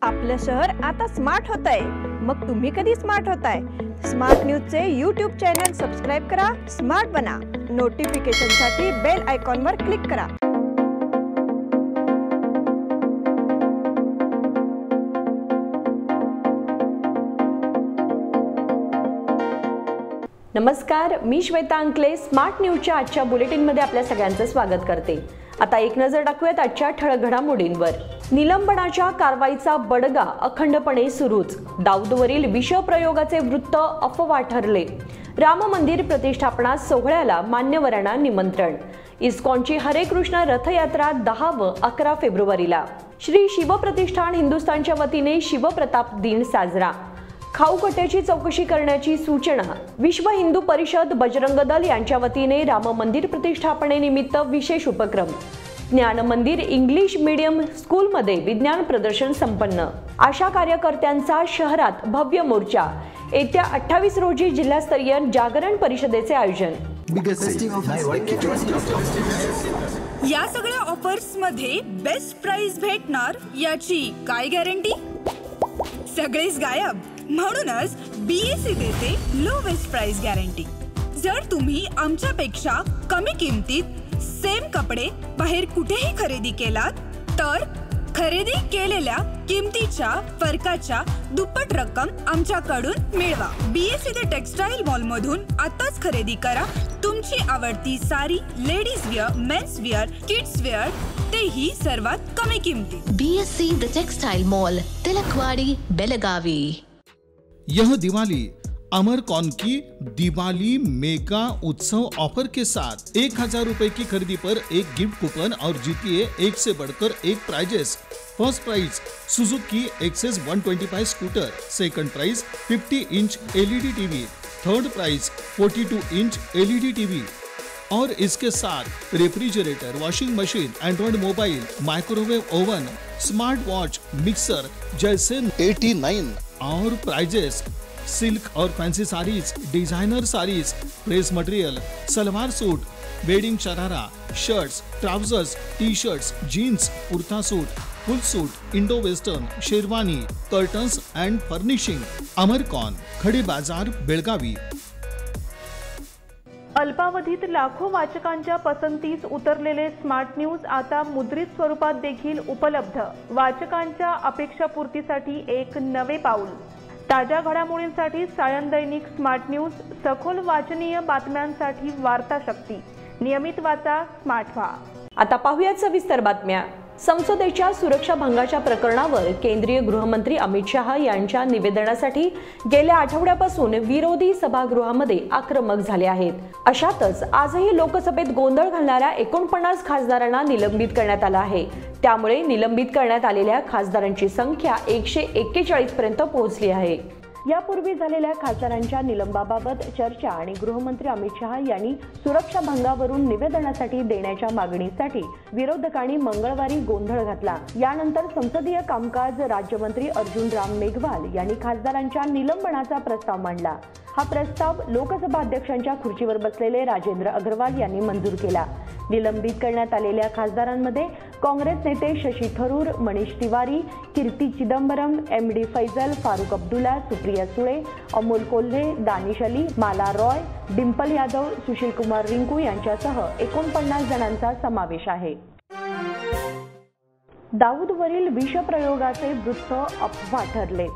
आपलं शहर आता स्मार्ट होतंय। मग तुम्ही कधी स्मार्ट होताय? स्मार्ट न्यूजचे YouTube चॅनल सबस्क्राइब करा, स्मार्ट बना। नोटिफिकेशनसाठी बेल आयकॉनवर क्लिक करा। नमस्कार, मी श्वेता अंकले स्मार्ट न्यूजच्या आजच्या बुलेटिनमध्ये आपल्या सगळ्यांचं स्वागत करते। आता एक नजर टाकूयात आजच्या ठळक घडामोडींवर। निलंबनाच्या कारवाईचा बडगा अखंडपणे सुरूच। दाऊदवरील विषप्रयोगाचे वृत्त अफवा ठरले। राम मंदिर प्रतिष्ठापना सोहळ्याला मान्यवरांना निमंत्रण। इस्कॉनची हरे कृष्ण रथयात्रा 10 व 11 फेब्रुवारीला। श्री शिवप्रतिष्ठान हिंदुस्थानच्या वतीने शिवप्रताप दिन साजरा। खाऊकट्याची चौकशी करण्याची सूचना। विश्व हिंदू परिषद बजरंग दल यांच्या वतीने राम मंदिर प्रतिष्ठापनेनिमित्त विशेष उपक्रम। ज्ञान मंदिर इंग्लिश मीडियम स्कूलमध्ये विज्ञान प्रदर्शन संपन्न। आशा कार्यकर्त्यांचा शहरात भव्य मोर्चा। येत्या 28 रोजी जिल्हास्तरीय जागरण परिषदेचे आयोजन। या सगळ्या ऑफर्स मध्ये बेस्ट प्राइस भेटणार याची काय गॅरंटी? सगळेच गायब। म्हणूनच BSE देते लोवेस्ट प्राइस गॅरंटी। जर तुम्ही आमच्यापेक्षा कमी किमतीत सेम कपडे बाहेर कुठेही खरेदी केलात तर खरेदी केलेल्या किमतीच्या फरकाच्या दुप्पट रक्कम आमच्याकडून मिळवा। BSE द टेक्सटाईल मॉल मधून आताच खरेदी करा तुमची आवडती sari, ladies wear, men's wear, kids wear, तेही सर्वात कमी किमतीत। BSE the textile mall, Tilakwadi, Belagavi. यह दिवाली अमरकॉन की दिवाली मेगा उत्सव ऑफर के साथ 1000 रुपए की खरीदी पर एक गिफ्ट कूपन और जीतिए एक से बढ़कर एक prizes. First prize Suzuki Access 125 scooter, second prize 50 inch LED TV, third prize 42 inch LED TV और इसके साथ refrigerator, washing machine, android mobile, microwave oven, smart watch, mixer जैसे 89 और प्राइजेस। सिल्क और fancy saris, designer saris, dress material, salwar suit, wedding sharara, shirts, trousers, T shirts, jeans, kurta suit, full suit, Indo western, sherwani, curtains and furnishing. Amarcon, Khade Bazar, Belagavi. अल्पावधीत लाखो वाचकांच्या पसंतीस उतरलेले स्मार्ट न्यूज आता मुद्रित स्वरूपात देखील उपलब्ध। वाचकांच्या अपेक्षापूर्तीसाठी एक नवे पाऊल। ताज्या घडामोडींसाठी सायन दैनिक स्मार्ट न्यूज, सखोल वाचनीय बातम्यांसाठी वार्ता शक्ती। नियमित वाचा, स्मार्ट व्हा। आता पाहूयात सविस्तर बातम्या। संसदेच्या सुरक्षा भंगाच्या प्रकरणावर केंद्रीय गृहमंत्री अमित शहा यांच्या निवेदनासाठी गेल्या आठवड्यापासून विरोधी सभागृहामध्ये आक्रमक झाले आहेत। अशातच आजही लोकसभेत गोंधळ घालणाऱ्या 49 खासदारांना निलंबित करण्यात आलं आहे। त्यामुळे निलंबित करण्यात आलेल्या खासदारांची संख्या 141 पर्यंत पोहोचली आहे। यापूर्वी झालेल्या खासदारांच्या निलंबाबाबत चर्चा आणि गृहमंत्री अमित शहा यांनी सुरक्षा भंगावरून निवेदनासाठी देण्याच्या मागणीसाठी विरोधकांनी मंगळवारी गोंधळ घातला। यानंतर संसदीय कामकाज राज्यमंत्री अर्जुन राम मेघवाल यांनी खासदारांच्या निलंबनाचा प्रस्ताव मांडला। हा प्रस्ताव लोकसभा अध्यक्षांच्या खुर्चीवर बसलेले राजेंद्र अग्रवाल यांनी मंजूर केला। निलंबित करण्यात आलेल्या खासदारांमध्ये काँग्रेस नेते शशी थरूर, मनीष तिवारी, कीर्ती चिदंबरम, MD फैजल, फारुख अब्दुल्ला, सुप्रिया सुळे, अमोल कोल्हे, दानिश अली, माला रॉय, डिंपल यादव, सुशील कुमार रिंकू यांच्यासह 49 जणांचा समावेश आहे। दाऊदवरील विषप्रयोगाचे वृत्त अफवा ठरले।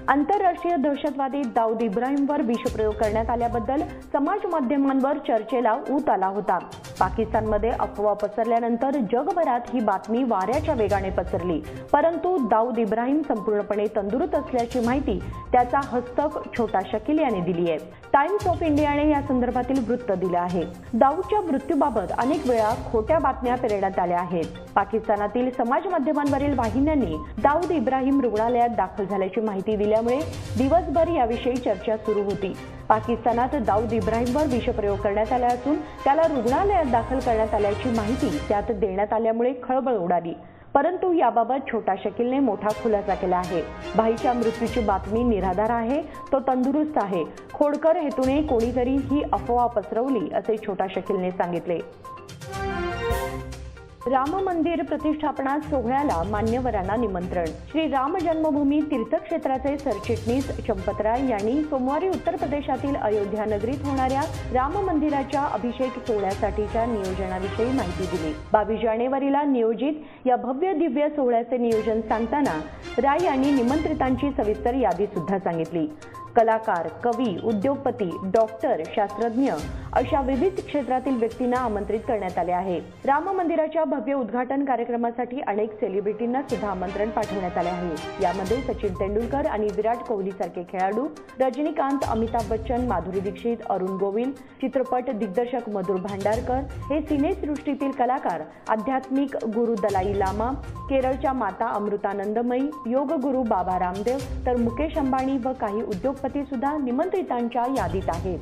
आंतरराष्ट्रीय दहशतवादी दाऊद इब्राहिमवर विषप्रयोग करण्यात आल्याबद्दल समाज माध्यमांवर चर्चेला ऊत आला होता। पाकिस्तानमध्ये अफवा पसरल्यानंतर जगभरात ही बातमी वाऱ्याच्या वेगाने पसरली। परंतु दाऊद इब्राहिम संपूर्णपणे तंदुरुस्त असल्याची माहिती त्याचा हस्तक छोटा शकील याने दिली आहे। टाइम्स ऑफ इंडियाने या संदर्भातील वृत्त दिले आहे। दाऊदच्या मृत्यूबाबत अनेक वेळा खोट्या बातम्या पेरण्यात आल्या आहेत। पाकिस्तानातील समाज माध्यमांवरील वाहिन्यांनी दाऊद इब्राहिम रुग्णालयात दाखल झाल्याची माहिती दिल्यामुळे दिवसभर याविषयी चर्चा सुरू होती। पाकिस्तानात दाऊद इब्राहिमवर विषप्रयोग करण्यात आला असून त्याला रुग्णालयात दाखल करण्यात आल्याची माहिती त्यात देण्यात आल्यामुळे खळबळ उडाली। परंतु याबाबत छोटा शकीलने मोठा खुलासा केला आहे। भाईच्या मृत्यूची बातमी निराधार आहे, तो तंदुरुस्त आहे। खोडकर हेतूने कोणीतरी ही अफवा पसरवली असे छोटा शकीलने सांगितले। राम मंदिर प्रतिष्ठापना सोहळ्याला मान्यवरांना निमंत्रण. श्री राम जन्मभूमी तीर्थक्षेत्राचे सरचिटणीस चंपतराय यांनी सोमवारी उत्तर प्रदेशातील अयोध्या नगरीत होणाऱ्या राम मंदिराच्या अभिषेक सोहळ्यासाठीच्या नियोजनाविषयी माहिती दिली. 22 जानेवारीला नियोजित या भव्य दिव्य सोहळ्याचे नियोजन सांगताना राय यांनी निमंत्रितांची सविस्तर यादी सुद्धा सांगितली. कलाकार, कवी, उद्योगपती, डॉक्टर, शास्त्रज्ञ अशा विविध क्षेत्रातील व्यक्तींना आमंत्रित करण्यात आले आहे. राम मंदिराच्या भव्य उद्घाटन कार्यक्रमासाठी अनेक सेलिब्रिटींना सुद्धा आमंत्रण पाठवण्यात आले आहे. यामध्ये सचिन तेंडुलकर आणि विराट कोहली सारखे खेळाडू, रजनीकांत, अमिताभ बच्चन, माधुरी दीक्षित, अरुण गोविल, चित्रपट दिग्दर्शक मधुर भांडारकर, हे सिनेसृष्टीतील कलाकार, आध्यात्मिक गुरु दलाई लामा, केरळच्या माता अमृतानंदमयी, योग गुरु बाबा रामदेव, तर मुकेश अंबानी व काही उद्योगपती सुद्धा निमंत्रितांच्या यादीत आहेत.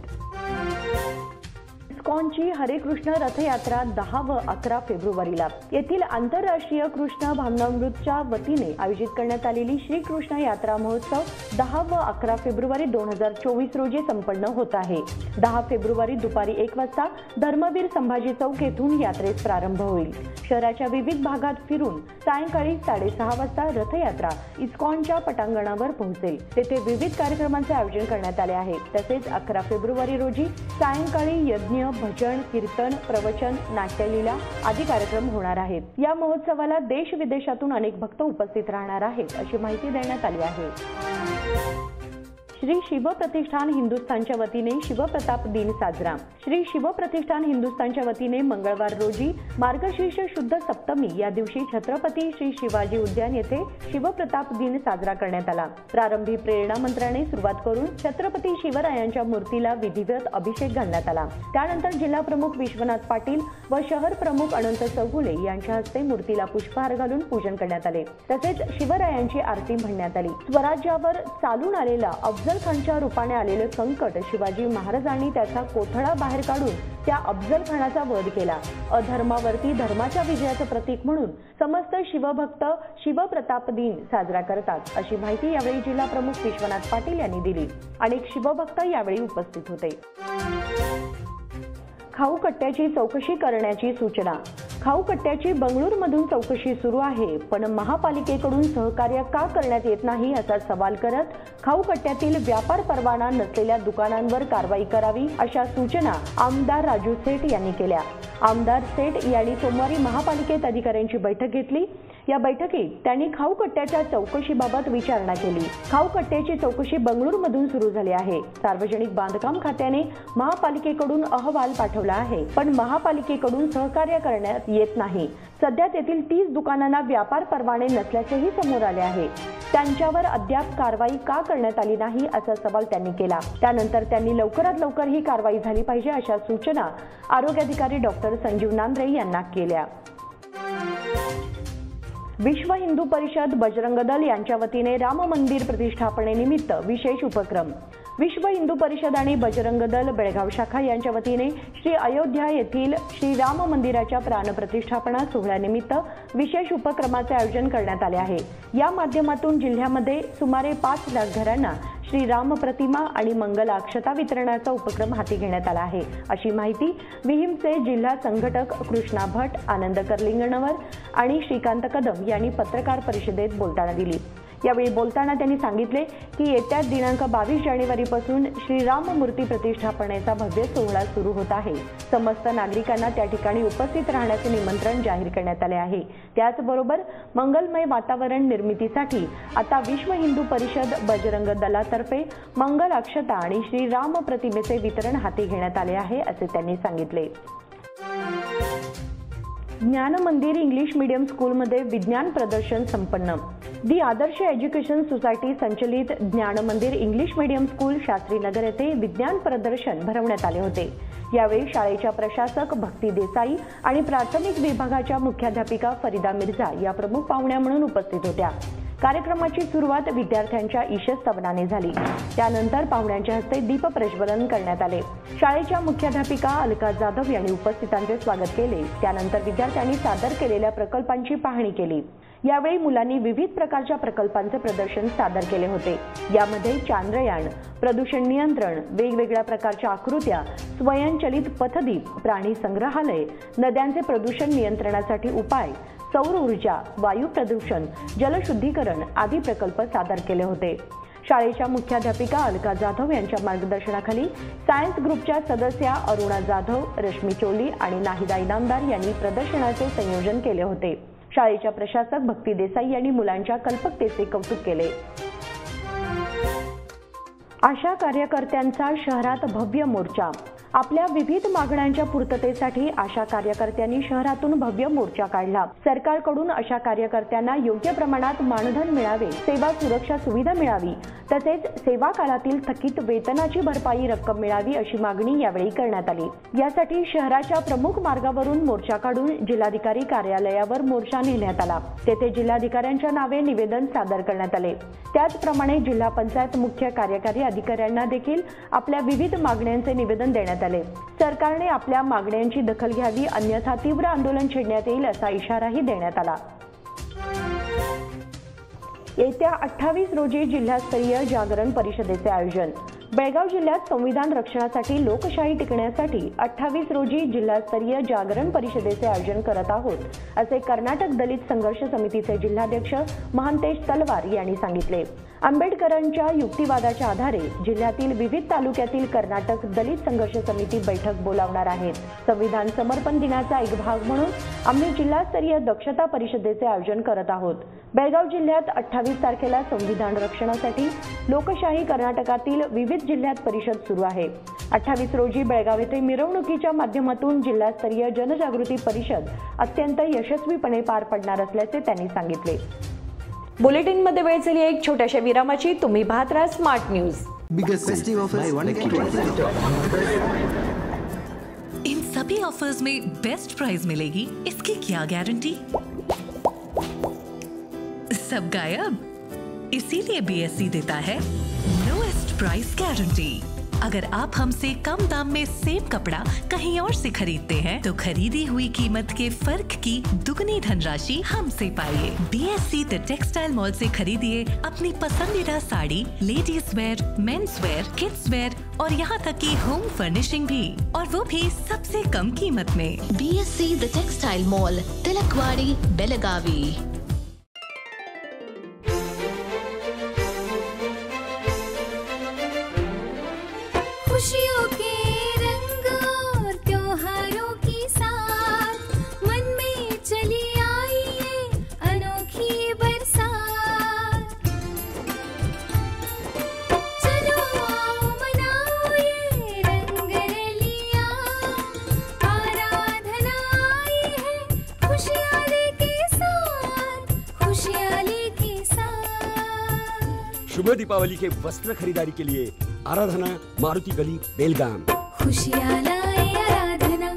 इस्कॉनची हरे कृष्ण रथयात्रा 10 व 11 फेब्रुवारीला येथील आंतरराष्ट्रीय कृष्ण भावनामृतच्या वतीने आयोजित करण्यात आलेली श्रीकृष्ण यात्रा महोत्सव 10 व 11 फेब्रुवारी 2024 रोजी संपन्न होत आहे. 10 फेब्रुवारी दुपारी 1 वाजता धर्मवीर संभाजी चौक येथून यात्रेस प्रारंभ होईल. शहराच्या विविध भागात फिरून सायंकाळी 6:30 वाजता रथयात्रा इस्कॉनच्या पटांगणावर पोहोचेल. तेथे विविध कार्यक्रमांचे आयोजन करण्यात आले आहे. तसेच 11 फेब्रुवारी रोजी सायंकाळी यज्ञ, भजन, कीर्तन, प्रवचन, नाट्यलीला आदी कार्यक्रम होणार आहेत. या महोत्सवाला देश विदेशातून अनेक भक्त उपस्थित राहणार आहेत अशी माहिती देण्यात आली आहे. श्री शिव प्रतिष्ठान हिंदुस्थानच्या वतीने शिवप्रताप दिन साजरा. श्री शिव प्रतिष्ठान हिंदुस्थानच्या वतीने मंगळवार रोजी मार्गशीर्ष शुद्ध सप्तमी या दिवशी छत्रपती श्री शिवाजी उद्यान येथे शिवप्रताप दिन साजरा करण्यात आला. प्रारंभी प्रेरणा मंत्राने सुरुवात करून छत्रपती शिवरायांच्या मूर्तीला विधिवत अभिषेक घालण्यात आला. त्यानंतर जिल्हा प्रमुख विश्वनाथ पाटील व शहर प्रमुख अनंत चौगुले यांच्या हस्ते मूर्तीला पुष्पहार घालून पूजन करण्यात आले. तसेच शिवरायांची आरती म्हणण्यात आली. स्वराज्यावर चालून आलेला अफजल खानच्या रूपाने आलेले संकट शिवाजी महाराजांनी त्याचा कोथळा बाहेर काढून त्या अफजल खानाचा वध केला. अधर्मावरती धर्माच्या विजयाचं प्रतीक म्हणून समस्त शिवभक्त शिवप्रताप दिन साजरा करतात अशी माहिती यावेळी जिल्हा प्रमुख विश्वनाथ पाटील यांनी दिली. अनेक शिवभक्त यावेळी उपस्थित होते. खाऊ कट्ट्याची चौकशी करण्याची सूचना. खाऊ कट्ट्याची बंगळूरमधून चौकशी सुरू आहे, पण महापालिकेकडून सहकार्य का करण्यात येत नाही असा सवाल करत खाऊ कट्ट्यातील व्यापार परवाना नसलेल्या दुकानांवर कारवाई करावी अशा सूचना आमदार राजू सेठ यांनी केल्या. आमदार सेठ यांनी सोमवारी महापालिकेत अधिकाऱ्यांची बैठक घेतली. या बैठकीत त्यांनी खाऊ कट्ट्याच्या चौकशीबाबत विचारणा केली. खाऊ कट्ट्याची चौकशी बंगळूरमधून सुरू झाली आहे. सार्वजनिक बांधकाम खात्याने महापालिकेकडून अहवाल पाठवला आहे, पण महापालिकेकडून सहकार्य करण्यात येत नाही. सध्या तेथील 30 दुकानांना व्यापार परवाने नसल्याचेही समोर आले आहे. त्यांच्यावर अद्याप कारवाई का करण्यात आली नाही असा सवाल त्यांनी केला. त्यानंतर त्यांनी लवकरात लवकर ही कारवाई झाली पाहिजे अशा सूचना आरोग्य अधिकारी डॉक्टर संजीव नांद्रे यांना केल्या. विश्व हिंदू परिषद बजरंग दल यांच्या वतीने राम मंदिर प्रतिष्ठापनेनिमित्त विशेष उपक्रम. विश्व हिंदू परिषद आणि बजरंग दल बेळगाव शाखा यांच्या वतीने श्री अयोध्या येथील श्रीराम मंदिराच्या प्राणप्रतिष्ठापना सोहळ्यानिमित्त विशेष उपक्रमाचे आयोजन करण्यात आले आहे. या माध्यमातून जिल्ह्यामध्ये सुमारे 5 लाख घरांना श्रीराम प्रतिमा आणि मंगल अक्षता वितरणाचा उपक्रम हाती घेण्यात आला आहे अशी माहिती विहिंपचे जिल्हा संघटक कृष्णा भट, आनंद कर्लिंगणवर आणि श्रीकांत कदम यांनी पत्रकार परिषदेत बोलताना दिली. यावेळी बोलताना त्यांनी सांगितले की येत्या दिनांक 22 जानेवारीपासून श्रीराम मूर्ती प्रतिष्ठापनेचा भव्य सोहळा सुरू होत आहे. समस्त नागरिकांना त्या ठिकाणी उपस्थित राहण्याचे निमंत्रण जाहीर करण्यात आले आहे. त्याचबरोबर मंगलमय वातावरण निर्मितीसाठी आता विश्व हिंदू परिषद बजरंग दलातर्फे मंगल अक्षता आणि श्रीराम प्रतिमेचे वितरण हाती घेण्यात आले आहे असे त्यांनी सांगितले. ज्ञान मंदिर इंग्लिश मीडियम स्कूलमध्ये विज्ञान प्रदर्शन संपन्न. दी आदर्श एज्युकेशन सोसायटी संचलित ज्ञान मंदिर इंग्लिश मीडियम स्कूल शास्त्रीनगर येथे विज्ञान प्रदर्शन भरवण्यात आले होते. यावेळी शाळेच्या प्रशासक भक्ती देसाई आणि प्राथमिक विभागाच्या मुख्याध्यापिका फरीदा मिर्झा या प्रमुख पाहुण्या म्हणून उपस्थित होत्या. कार्यक्रमाची सुरुवात विद्यार्थ्यांच्या ईशस्तवनाने झाली. त्यानंतर पाहुण्यांच्या हस्ते दीप प्रज्वलन करण्यात आले. शाळेच्या मुख्याध्यापिका अलका जाधव यांनी उपस्थितांचे स्वागत केले. त्यानंतर विद्यार्थ्यांनी सादर केलेल्या प्रकल्पांची पाहणी केली. यावेळी मुलांनी विविध प्रकारच्या प्रकल्पांचे प्रदर्शन सादर केले होते। यामध्ये चांद्रयान, प्रदूषण नियंत्रण, वेगवेगळ्या प्रकारच्या आकृत्या, स्वयंचलित पथदीप, प्राणी संग्रहालय, नद्यांचे प्रदूषण नियंत्रणासाठी उपाय, सौर ऊर्जा, वायू प्रदूषण, जलशुद्धीकरण आदी प्रकल्प सादर केले होते। शाळेच्या मुख्याध्यापिका अलका जाधव यांच्या मार्गदर्शनाखाली सायन्स ग्रुपच्या सदस्या अरुणा जाधव, रश्मी चोली आणि नाहिदा इनामदार यांनी प्रदर्शनाचे संयोजन केले होते। शाळेच्या प्रशासक भक्ती देसाई यांनी मुलांच्या कल्पकतेचे कौतुक केले। आशा कार्यकर्त्यांचा शहरात भव्य मोर्चा। आपल्या विविध मागण्यांच्या पूर्ततेसाठी आशा कार्यकर्त्यांनी शहरातून भव्य मोर्चा काढला। सरकारकडून आशा कार्यकर्त्यांना योग्य प्रमाणात मानधन मिळावे, सेवा सुरक्षा सुविधा मिळावी, तसेच सेवा कालातील थकीत वेतनाची भरपाई रक्कम मिळावी अशी मागणी यावेळी करण्यात आली। यासाठी शहराच्या प्रमुख मार्गावरून मोर्चा काढून जिल्हाधिकारी कार्यालयावर मोर्चा नेण्यात आला। तेथे जिल्हाधिकाऱ्यांच्या नावे निवेदन सादर करण्यात आले। त्याचप्रमाणे जिल्हा पंचायत मुख्य कार्यकारी अधिकाऱ्यांना देखील आपल्या विविध मागण्यांचे निवेदन देण्यात आले। सरकारने आपल्या मागण्यांची दखल घ्यावी, अन्यथा तीव्र आंदोलन छेडण्यात येईल असा इशाराही देण्यात आला। येत्या 28 रोजी जिल्हास्तरीय जागरण परिषदेचे आयोजन। बेळगाव जिल्ह्यात संविधान रक्षणासाठी लोकशाही टिकण्यासाठी 28 रोजी जिल्हास्तरीय जागरण परिषदेचे आयोजन करत आहोत असे कर्नाटक दलित संघर्ष समितीचे जिल्हाध्यक्ष महांतेश तलवार यांनी सांगितले। आंबेडकरांच्या युक्तिवादाच्या आधारे जिल्ह्यातील विविध तालुक्यातील कर्नाटक दलित संघर्ष समिती बैठक बोलावणार आहेत। संविधान समर्पण दिनाचा एक भाग म्हणून आम्ही जिल्हास्तरीय दक्षता परिषदेचे आयोजन करत आहोत। बेळगाव जिल्ह्यात 28 तारखेला संविधान रक्षणासाठी लोकशाही कर्नाटकातील विविध जिल्ह्यात परिषद सुरू आहे। 28 रोजी बेळगाव येथे मिरवणुकीच्या माध्यमातून जिल्हास्तरीय जनजागृती परिषद अत्यंत यशस्वीपणे पार पडणार असल्याचे त्यांनी सांगितले। बुलेटिन मध्ये वेळ झाली एक छोट्याशा विरामाची। तुम्ही पाहत राहा स्मार्ट न्यूज। इन सभी ऑफर्स में बेस्ट प्राइस मिलेगी, इसकी क्या गारंटी? सब गायब, इसीलिए BSE देता है लोएस्ट प्राइस गारंटी। अगर आप हमसे कम दाम में सेम कपड़ा कहीं और से खरीदते हैं तो खरीदी हुई कीमत के फर्क की दुगनी धनराशि हमसे पाइए। BSE द टेक्सटाइल मॉल से खरीदिए अपनी पसंदीदा sari, ladies wear, men's wear, kids wear और यहाँ तक की होम फर्निशिंग भी, और वो भी सबसे कम कीमत में। BSE the textile mall, Tilakwadi, Belagavi. खुशियों के रंग और त्योहारों की साथ मन में चली आई है अनोखी बरसात। चलो आओ मनाओ ये रंग रलियां, आराधना आई है खुशियाँ लेके साथ, खुशियाँ लेके साथ। शुभ दीपावली के वस्त्र खरीदारी के लिए आराधना, मारुति गली, बेलगाम। खुशियाँ लाए आराधना।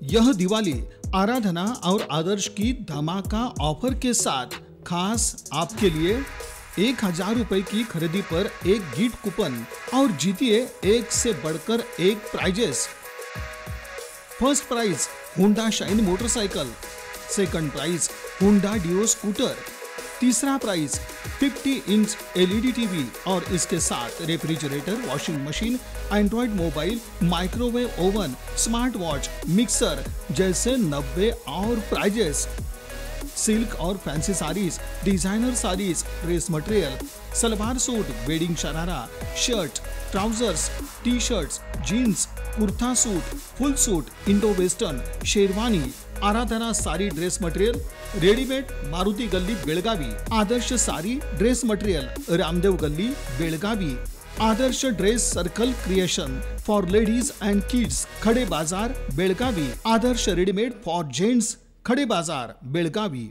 यह दिवाली आराधना और आदर्श की धमाका ऑफर के साथ खास आपके लिए 1000 रुपए की खरीदी पर एक गिफ्ट कूपन और जीतिए एक से बढ़कर एक prizes. First prize Honda Shine motorcycle, second prize Honda Dio scooter, तीसरा प्राइज 50 इंच LED टीवी और इसके साथ refrigerator, washing machine, android mobile, microwave oven, smart watch, mixer जैसे 90 और प्राइजेस। सिल्क और fancy saris, designer saris, dress material, salwar suit, wedding sharara, shirt, trousers, T shirts, jeans, kurta suit, full suit, Indo western, sherwani, Aradhana sari dress material, readymade, Maruti Galli Belagavi, Adarsh sari dress material, Ramdev Galli Belagavi, Adarsh dress circle creation for ladies and kids, Khade Bazar Belagavi, Adarsh readymade for gents, Khade Bazar Belagavi.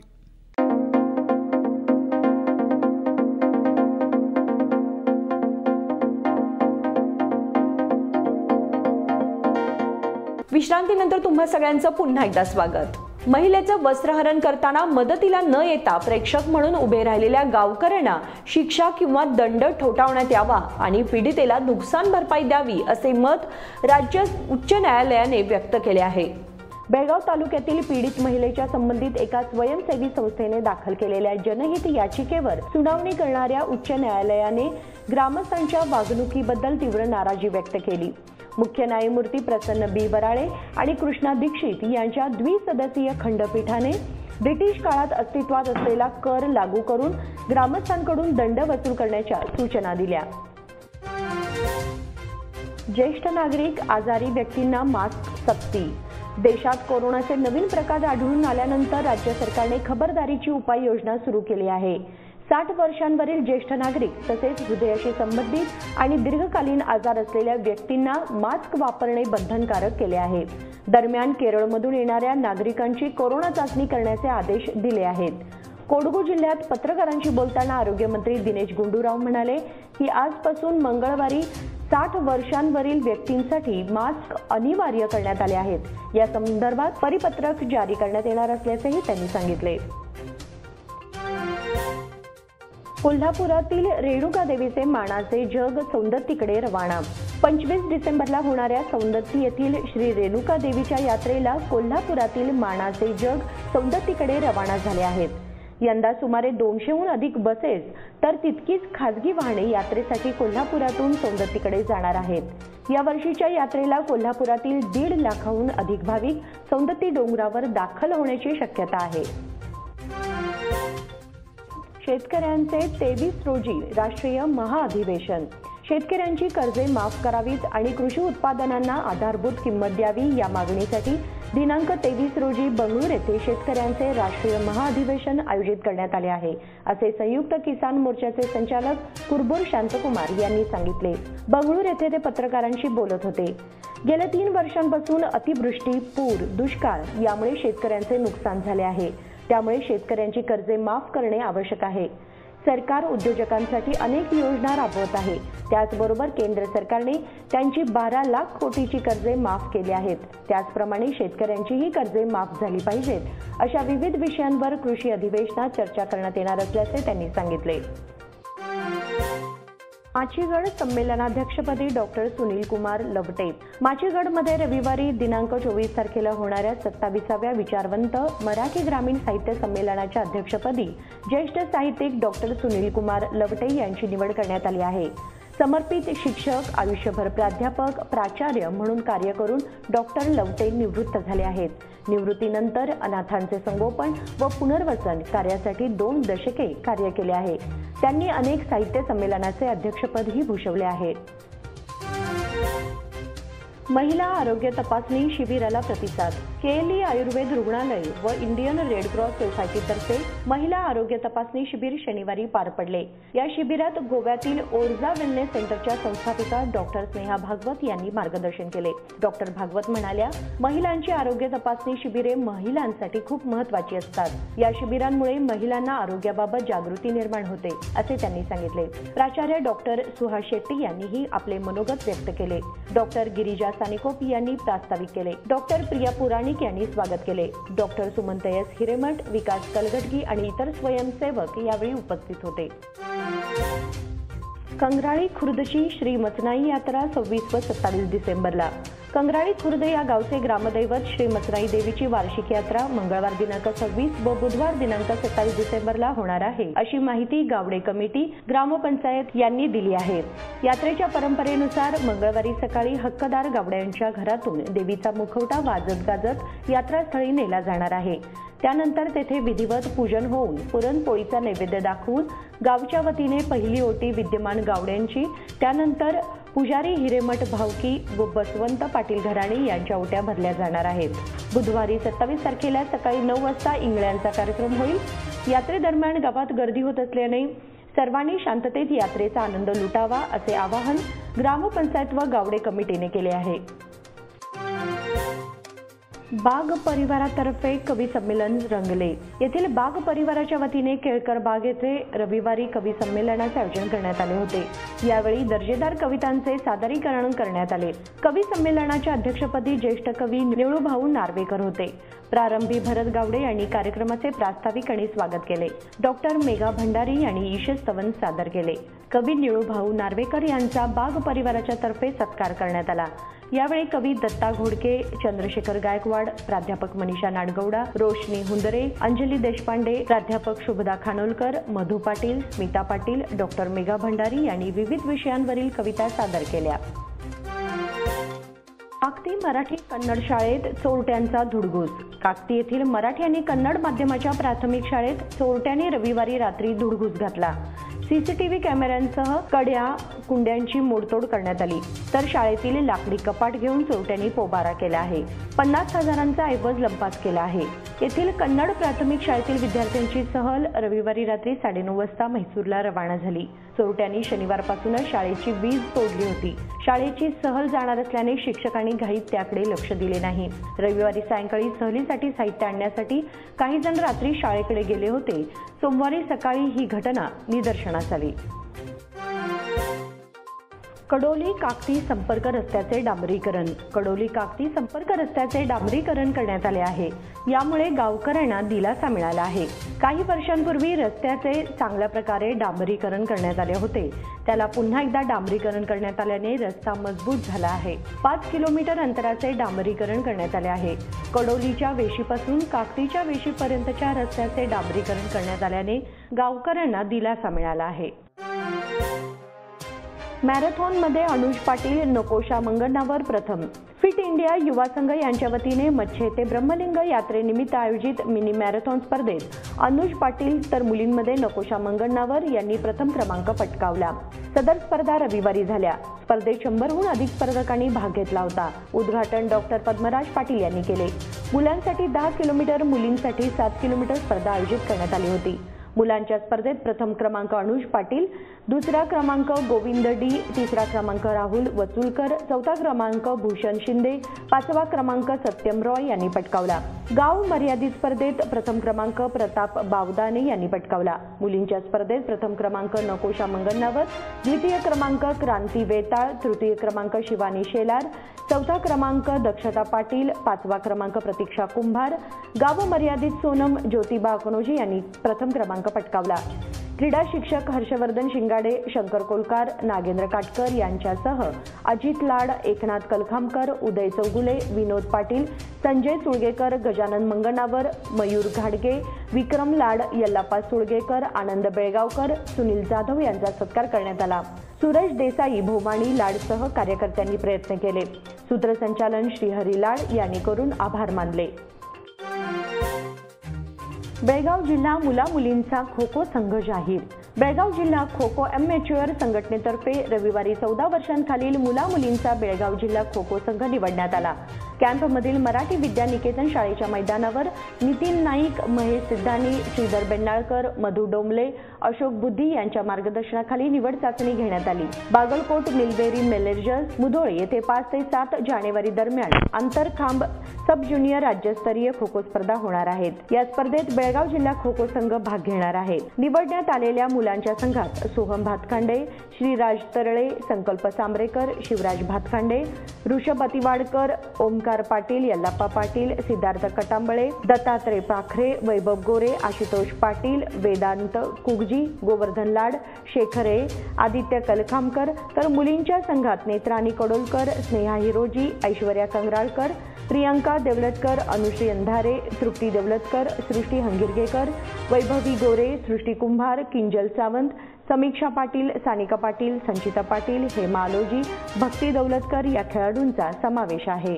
विश्रांतीनंतर तुम्हा सगळ्यांचं पुन्हा एकदा स्वागत। महिलेचं वस्त्रहरण करताना मदतीला न येता प्रेक्षक म्हणून उभे राहिलेल्या गावकऱ्यांना शिक्षा किंवा दंड ठोठावण्यात यावा आणि पीडितेला नुकसान भरपाई द्यावी असे मत राज्य उच्च न्यायालयाने व्यक्त केले आहे। बेळगाव तालुक्यातील पीडित महिलेच्या संबंधित एका स्वयंसेवी संस्थेने दाखल केलेल्या जनहित याचिकेवर सुनावणी करणाऱ्या उच्च न्यायालयाने ग्रामस्थांच्या वागणुकीबद्दल तीव्र नाराजी व्यक्त केली. मुख्य न्यायमूर्ती प्रसन्न बी वराळे आणि कृष्णा दीक्षित यांच्या द्विसदस्यीय खंडपीठाने ब्रिटिश काळात अस्तित्वात असलेला कर लागू करून ग्रामस्थांकडून दंड वसूल करण्याच्या सूचना दिल्या. ज्येष्ठ नागरिक, आजारी व्यक्तींना मास्क सक्ती. देशात कोरोनाचे नवीन प्रकार आढळून आल्यानंतर राज्य सरकारने खबरदारीची उपाययोजना सुरू केली आहे. 60 वर्षांवरील ज्येष्ठ नागरिक तसेच हृदयाशी संबंधित आणि दीर्घकालीन आजार असलेल्या व्यक्तींना मास्क वापरणे बंधनकारक केले आहे. दरम्यान केरळमधून येणाऱ्या नागरिकांची कोरोना चाचणी करण्याचे आदेश दिले आहेत. कोडगू जिल्ह्यात पत्रकारांशी बोलताना आरोग्यमंत्री दिनेश गुंडूराव म्हणाले की आजपासून मंगळवारी 60 वर्षांवरील व्यक्तींसाठी मास्क अनिवार्य करण्यात आले आहेत. या संदर्भात परिपत्रक जारी करण्यात येणार असल्याचेही त्यांनी सांगितले. कोल्हापुरातील रेणुका देवीचे मानाचे जग सौंदत्तीकडे रवाना. 25 डिसेंबरला होणाऱ्या सौंदत्ती येथील श्री रेणुका देवीच्या यात्रेला कोल्हापुरातील मानाचे जग सौंदत्तीकडे रवाना झाले आहेत. यंदा सुमारे 200हून अधिक बसेस तर तितकीच खासगी वाहने यात्रेसाठी कोल्हापुरातून सौंदत्तीकडे जाणार आहेत. या वर्षीच्या यात्रेला कोल्हापुरातील 1.5 लाखाहून अधिक भाविक सौंदत्ती डोंगरावर दाखल होण्याची शक्यता आहे. शेतकऱ्यांचे 23 रोजी राष्ट्रीय महाअधिवेशन. शेतकऱ्यांची कर्जे माफ करावीत आणि कृषी उत्पादनांना आधारभूत किंमत द्यावी या मागणीसाठी दिनांक 23 रोजी बंगळूर येथे शेतकऱ्यांचे राष्ट्रीय महाअधिवेशन आयोजित करण्यात आले आहे, असे संयुक्त किसान मोर्चाचे संचालक कुरबूर शांतकुमार यांनी सांगितले. बंगळूर येथे ते पत्रकारांशी बोलत होते. गेल्या 3 वर्षांपासून अतिवृष्टी, पूर, दुष्काळ यामुळे शेतकऱ्यांचे नुकसान झाले आहे. त्यामुळे शेतकऱ्यांची कर्जे माफ करणे आवश्यक आहे. सरकार उद्योजकांसाठी अनेक योजना राबवत आहे. त्याचबरोबर केंद्र सरकारने त्यांची 12 लाख कोटीची कर्जे माफ केली आहेत. त्याचप्रमाणे शेतकऱ्यांचीही कर्जे माफ झाली पाहिजेत. अशा विविध विषयांवर कृषी अधिवेशनात चर्चा करण्यात येणार असल्याचे त्यांनी सांगितले. माचीगड संमेलनाध्यक्षपदी डॉक्टर सुनील कुमार लवटे. माचीगडमध्ये रविवारी दिनांक 24 तारखेला होणाऱ्या 27व्या विचारवंत मराठी ग्रामीण साहित्य संमेलनाच्या अध्यक्षपदी ज्येष्ठ साहित्यिक डॉक्टर सुनील कुमार लवटे यांची निवड करण्यात आली आहे. समर्पित शिक्षक, आयुष्यभर प्राध्यापक, प्राचार्य म्हणून कार्य करून डॉक्टर लवटे निवृत्त झाले आहेत. निवृत्तीनंतर अनाथांचे संगोपन व पुनर्वसन कार्यासाठी 2 दशके कार्य केले आहे. त्यांनी अनेक साहित्य संमेलनाचे अध्यक्षपदही भूषवले आहे. महिला आरोग्य तपासणी शिबिराला प्रतिसाद. केएलई आयुर्वेद रुग्णालय व इंडियन रेड क्रॉस सोसायटीतर्फे महिला आरोग्य तपासणी शिबिर शनिवारी पार पडले. या शिबिरात गोव्यातील ओरझा वेलनेस सेंटरच्या संस्थापिका डॉक्टर स्नेहा भागवत यांनी मार्गदर्शन केले. डॉक्टर भागवत म्हणाल्या, महिलांची आरोग्य तपासणी शिबिरे महिलांसाठी खूप महत्त्वाची असतात. या शिबिरांमुळे महिलांना आरोग्याबाबत जागृती निर्माण होते, असे त्यांनी सांगितले. प्राचार्य डॉक्टर सुहास शेट्टी यांनीही आपले मनोगत व्यक्त केले. डॉक्टर गिरिजा सानिकोप यांनी प्रास्ताविक केले. डॉक्टर प्रिया पुराणिक यांनी स्वागत केले. डॉक्टर सुमंत एस हिरेमठ, विकास कलगटगी आणि इतर स्वयंसेवक यावेळी उपस्थित होते. कंगराळी खुर्दची श्री मचनाई यात्रा 26 व 27 डिसेंबरला. कंगराळी खुर्द या गावचे ग्रामदैवत श्री मचनाई देवीची वार्षिक यात्रा मंगळवार दिनांक 26 व बुधवार दिनांक 27 डिसेंबरला होणार आहे, अशी माहिती गावडे कमिटी, ग्रामपंचायत यांनी दिली आहे. यात्रेच्या परंपरेनुसार मंगळवारी सकाळी हक्कदार गावड्यांच्या घरातून देवीचा मुखवटा वाजत गाजत यात्रास्थळी नेला जाणार आहे. त्यानंतर तेथे विधिवत पूजन होऊन पुरणपोळीचा नैवेद्य दाखवून गावच्या वतीने पहिली ओटी विद्यमान गावड्यांची, त्यानंतर पुजारी हिरेमठ भावकी व बसवंत पाटील घराणे यांच्या ओट्या भरल्या जाणार आहेत. बुधवारी 27 तारखेला सकाळी 9 वाजता इंगळ्यांचा कार्यक्रम होईल. यात्रेदरम्यान गावात गर्दी होत असल्याने सर्वांनी शांततेत यात्रेचा आनंद लुटावा, असे आवाहन ग्रामपंचायत व गावडे कमिटीने केले आहे. बाग परिवारातर्फे कवी संमेलन रंगले. येथील बाग परिवाराच्या वतीने केळकर बाग येथे रविवारी कवी संमेलनाचे आयोजन करण्यात आले होते. यावेळी दर्जेदार कवितांचे सादरीकरण करण्यात आले. कवी संमेलनाच्या अध्यक्षपदी ज्येष्ठ कवी निळूभाऊ नार्वेकर होते. प्रारंभी भरत गावडे यांनी कार्यक्रमाचे प्रास्ताविक आणि स्वागत केले। डॉक्टर मेघा भंडारी यांनी ईशे स्तवन सादर केले। कवी निळूभाऊ नार्वेकर यांचा बाग परिवाराच्या तर्फे सत्कार करण्यात आला। यावेळी कवी दत्ता घोडके, चंद्रशेखर गायकवाड, प्राध्यापक मनीषा नाडगौडा, रोशनी हुंदरे, अंजली देशपांडे, प्राध्यापक शुभदा खानोलकर, मधु पाटील, स्मिता पाटील, डॉक्टर मेघा भंडारी यांनी विविध विषयांवरील कविता सादर केल्या। काकती मराठी कन्नड शाळेत चोरट्यांचा धुडगूस। काकती येथील मराठी आणि कन्नड माध्यमाच्या प्राथमिक शाळेत चोरट्यांनी रविवारी रात्री धुडगूस घातला। सीसीटीव्ही कॅमेऱ्यांसह कड्या, कुंड्यांची मोडतोड करण्यात आली, तर शाळेतील लाकडी कपाट घेऊन चोरट्यांनी पोबारा केला आहे। 50,000चा ऐवज लंपास केला आहे। येथील कन्नड प्राथमिक शाळेतील विद्यार्थ्यांची सहल रविवारी रात्री 9:30 वाजता म्हैसूरला रवाना झाली। चोरट्यांनी शनिवारपासूनच शाळेची वीज तोडली होती। शाळेची सहल जाणार असल्याने शिक्षकांनी घाईत त्याकडे लक्ष दिले नाही। रविवारी सायंकाळी सहलीसाठी साहित्य आणण्यासाठी काही जण रात्री शाळेकडे गेले होते। सोमवारी सकाळी ही घटना निदर्शनास आली। कडोली काकती संपर्क रस्त्याचे डांबरीकरण। कडोली काकती संपर्क रस्त्याचे डांबरीकरण करण्यात आले आहे। यामुळे गावकऱ्यांना दिलासा मिळाला आहे। काही वर्षांपूर्वी रस्त्याचे चांगल्या प्रकारे डांबरीकरण करण्यात आले होते। त्याला पुन्हा एकदा डांबरीकरण करण्यात आल्याने रस्ता मजबूत झाला आहे। 5 किलोमीटर अंतराचे डांबरीकरण करण्यात आले आहे। कडोलीच्या वेशीपासून काकतीच्या वेशीपर्यंतच्या रस्त्याचे डांबरीकरण करण्यात आल्याने गावकऱ्यांना दिलासा मिळाला आहे। मॅरेथॉनमध्ये अनुज पाटील नकोशा मंगनावर प्रथम। फिट इंडिया युवा संघ यांच्या वतीने मच्छे ते ब्रह्मलिंग यात्रेनिमित्त आयोजित मिनी मॅरेथॉन स्पर्धेत अनुज पाटील तर मुलींमध्ये नकोशा मंगनावर यांनी प्रथम क्रमांक पटकावला। सदर स्पर्धा रविवारी झाल्या। स्पर्धेत 100हून अधिक स्पर्धकांनी भाग घेतला होता। उद्घाटन डॉक्टर पद्मराज पाटील यांनी केले। मुलांसाठी 10 किलोमीटर, मुलींसाठी 7 किलोमीटर स्पर्धा आयोजित करण्यात आली होती। मुलांच्या स्पर्धेत प्रथम क्रमांक अनुज पाटील, दुसरा क्रमांक गोविंद डी, तिसरा क्रमांक राहुल वचुलकर, चौथा क्रमांक भूषण शिंदे, 5वा क्रमांक सत्यम रॉय यांनी पटकावला। गाव मर्यादित स्पर्धेत प्रथम क्रमांक प्रताप बावदाने यांनी पटकावला। मुलींच्या स्पर्धेत प्रथम क्रमांक नकोशा मंगनावर, द्वितीय क्रमांक क्रांती वेताळ, तृतीय क्रमांक शिवानी शेलार, चौथा क्रमांक दक्षता पाटील, 5वा क्रमांक प्रतीक्षा कुंभार। गाव मर्यादित सोनम ज्योतिबा अकनोजी यांनी प्रथम क्रमांक पटकावला। क्रीडा शिक्षक हर्षवर्धन शिंगाडे, शंकर कोलकार, नागेंद्र काटकर यांच्यासह अजित लाड, एकनाथ कलखामकर, उदय चौगुले, विनोद पाटील, संजय सुळगेकर, गजानन मंगनावर, मयूर घाडगे, विक्रम लाड, यल्लापा सुळगेकर, आनंद बेळगावकर, सुनील जाधव यांचा सत्कार करण्यात आला। सूरज देसाई, भोमाणी लाडसह कार्यकर्त्यांनी प्रयत्न केले। सूत्रसंचालन श्रीहरी लाड यांनी करून आभार मानले। बेळगाव जिल्हा मुला मुलींचा खो खो संघ जाहीर। बेळगाव जिल्हा खो खो एमॅच्युअर संघटनेतर्फे रविवारी 14 वर्षांखालील मुला मुलींचा बेळगाव जिल्हा खो खो संघ निवडण्यात आला। कॅम्पमधील मराठी विद्यानिकेतन शाळेच्या मैदानावर नितीन नाईक, महेश सिद्धानी, श्रीधर बेन्नाळकर, मधु डोंबले, अशोक बुद्धी यांच्या मार्गदर्शनाखाली निवड चाचणी घेण्यात आली। बागलकोट मिलबेरी मेलेर्जस मुधोळे येथे 5 ते 7 जानेवारी दरम्यान आंतरखांब सब ज्युनियर राज्यस्तरीय खो खो स्पर्धा होणार आहेत। या स्पर्धेत बेळगाव जिल्हा खो खो संघ भाग घेणार आहे। निवडण्यात आलेल्या मुलांच्या संघात सोहम भातखांडे, श्रीराज तरळे, संकल्प सांबरेकर, शिवराज भातखांडे, ऋषभ अतिवाडकर, ओमकार पाटील, यल्लाप्पा पाटील, सिद्धार्थ कटांबळे, दत्तात्रय पाखरे, वैभव गोरे, आशुतोष पाटील, वेदांत कुगजी, गोवर्धन लाड, शेखरे, आदित्य कलखामकर, तर मुलींच्या संघात नेत्रानी कडोलकर, स्नेहा हिरोजी, ऐश्वर्या कंगराळकर, प्रियंका देवलतकर, अनुश्री अंधारे, तृप्ती देवलतकर, सृष्टी हंगिरगेकर, वैभवी गोरे, सृष्टी कुंभार, किंजल सावंत, समीक्षा पाटील, सानिका पाटील, संचिता पाटील, हेमा आलोजी, भक्ती दौलतकर या खेळाडूंचा समावेश आहे।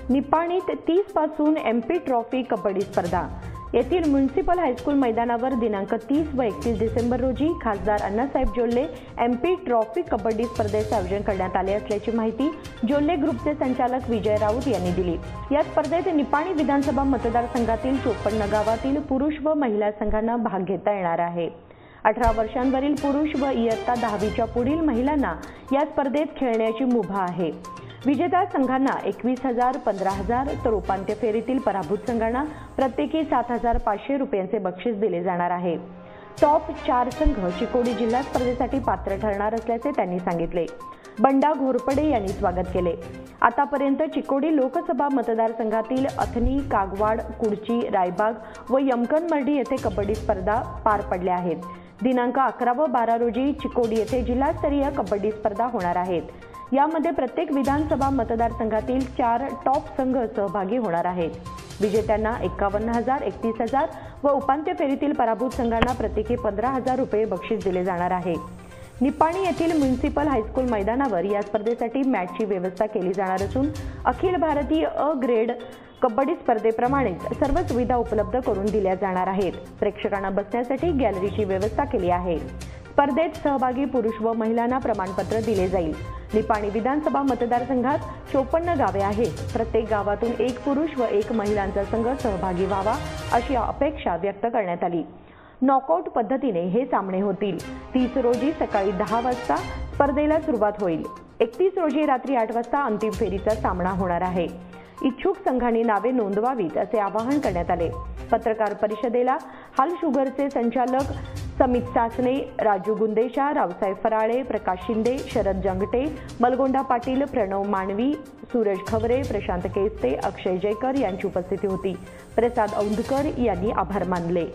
निपाणीत 30 पासून MP ट्रॉफी कबड्डी स्पर्धा। येथील म्युनिसिपल हायस्कूल मैदानावर दिनांक 30 व 31 डिसेंबर रोजी खासदार अण्णासाहेब जोल्ले MP ट्रॉफी कबड्डी स्पर्धेचे आयोजन करण्यात आले असल्याची माहिती जोल्ले ग्रुपचे संचालक विजय राऊत यांनी दिली। या स्पर्धेत निपाणी विधानसभा मतदारसंघातील 54 गावातील पुरुष व महिला संघांना भाग घेता येणार आहे। 18 वर्षांवरील पुरुष व इयत्ता 10वीच्या पुढील महिलांना या स्पर्धेत खेळण्याची मुभा आहे। विजेता संघांना 21,000, 15,000 तर उपांत्य फेरीतील पराभूत संघांना प्रत्येकी 7,500 रुपयांचे बक्षीस दिले जाणार आहे। टॉप 4 संघ चिकोडी जिल्हा स्पर्धेसाठी पात्र ठरणार असल्याचे त्यांनी सांगितले। बंडा घोरपडे यांनी स्वागत केले. आतापर्यंत चिकोडी लोकसभा मतदारसंघातील अथनी, कागवाड, कुडची, रायबाग व यमकनमर्डी येथे कबड्डी स्पर्धा पार पडल्या आहेत. दिनांक 11 व 12 रोजी चिकोडी येथे जिल्हास्तरीय कबड्डी स्पर्धा होणार आहेत. यामध्ये प्रत्येक विधानसभा मतदारसंघातील 4 टॉप संघ सहभागी होणार आहेत. विजेत्यांना 51,000, 31,000 व उपांत्य फेरीतील पराभूत संघांना प्रत्येकी 15,000 रुपये बक्षीस दिले जाणार आहे. निपाणी येथील म्युनिसिपल हायस्कूल मैदानावर या स्पर्धेसाठी मॅचची व्यवस्था केली जाणार असून अखिल भारतीय अ ग्रेड कबड्डी स्पर्धेप्रमाणेच सर्व सुविधा उपलब्ध करून दिल्या जाणार आहेत. प्रेक्षकांना बसण्यासाठी गॅलरीची व्यवस्था केली आहे. स्पर्धेत सहभागी पुरुष व महिलांना प्रमाणपत्र दिले जाईल. निपाणी विधानसभा मतदारसंघात 54 गावे आहेत. प्रत्येक गावातून 1 पुरुष व 1 महिलांचा संघ सहभागी व्हावा अशी अपेक्षा व्यक्त करण्यात आली. नॉकआउट पद्धतीने हे सामने होतील. 30 रोजी सकाळी 10 वाजता स्पर्धेला सुरुवात होईल. 31 रोजी रात्री 8 वाजता अंतिम फेरीचा सामना होणार आहे. इच्छुक संघांनी नावे नोंदवावीत असे आवाहन करण्यात आले. पत्रकार परिषदेला हाल शुगरचे संचालक समित सासने, राजू गुंदेशा, रावसाहेब फराळे, प्रकाश शिंदे, शरद जंगटे, मलगोंडा पाटील, प्रणव मानवी, सूरज खवरे, प्रशांत केस्ते, अक्षय जयकर यांची उपस्थिती होती. प्रसाद औंधकर यांनी आभार मानले.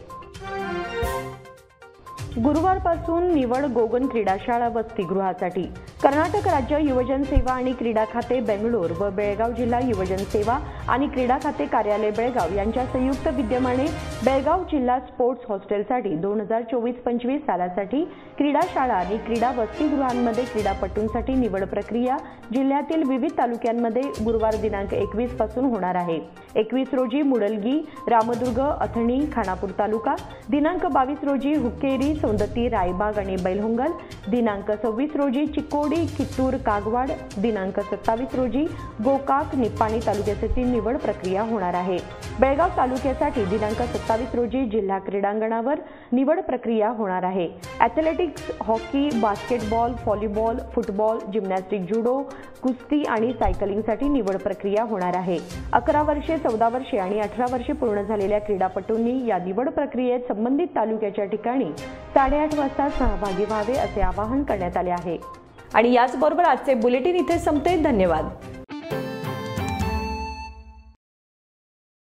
गुरुवारपासून निवड गोगन क्रीडाशाळा वसतिगृहासाठी. कर्नाटक राज्य युवजन सेवा आणि क्रीडा खाते बेंगळूर व बेळगाव जिल्हा युवजन सेवा आणि क्रीडा खाते कार्यालय बेळगाव यांच्या संयुक्त विद्यमाने बेळगाव जिल्हा स्पोर्ट्स हॉस्टेलसाठी 2024-25 सालासाठी क्रीडाशाळा आणि क्रीडा वसतिगृहांमध्ये क्रीडापटूंसाठी निवड प्रक्रिया जिल्ह्यातील विविध तालुक्यांमध्ये गुरुवार दिनांक 21 पासून होणार आहे. 21 रोजी मुडलगी, रामदुर्ग, अथणी, खानापूर तालुका. दिनांक 22 रोजी हुक्केरी, सौंदती, रायबाग आणि बैलहोंगल. दिनांक 26 रोजी चिकोडी, कित्तूर, कागवाड. दिनांक 27 रोजी गोकाक, निपाणी तालुक्यासाठी निवड प्रक्रिया होणार आहे. बेळगाव तालुक्यासाठी दिनांक 27 रोजी जिल्हा क्रीडांगणावर निवड प्रक्रिया होणार आहे. Athletics, hockey, basketball, volleyball, football, gymnastic, judo, कुस्ती आणि सायकलिंगसाठी निवड प्रक्रिया होणार आहे. 11 वर्षे, 14 वर्षे आणि 18 वर्षे पूर्ण झालेल्या क्रीडापटूंनी या निवड प्रक्रियेत संबंधित तालुक्याच्या ठिकाणी 8:30 वाजता सहभागी व्हावे असे आवाहन करण्यात आले आहे. आणि याचबरोबर आजचे बुलेटिन इथे संपते. धन्यवाद.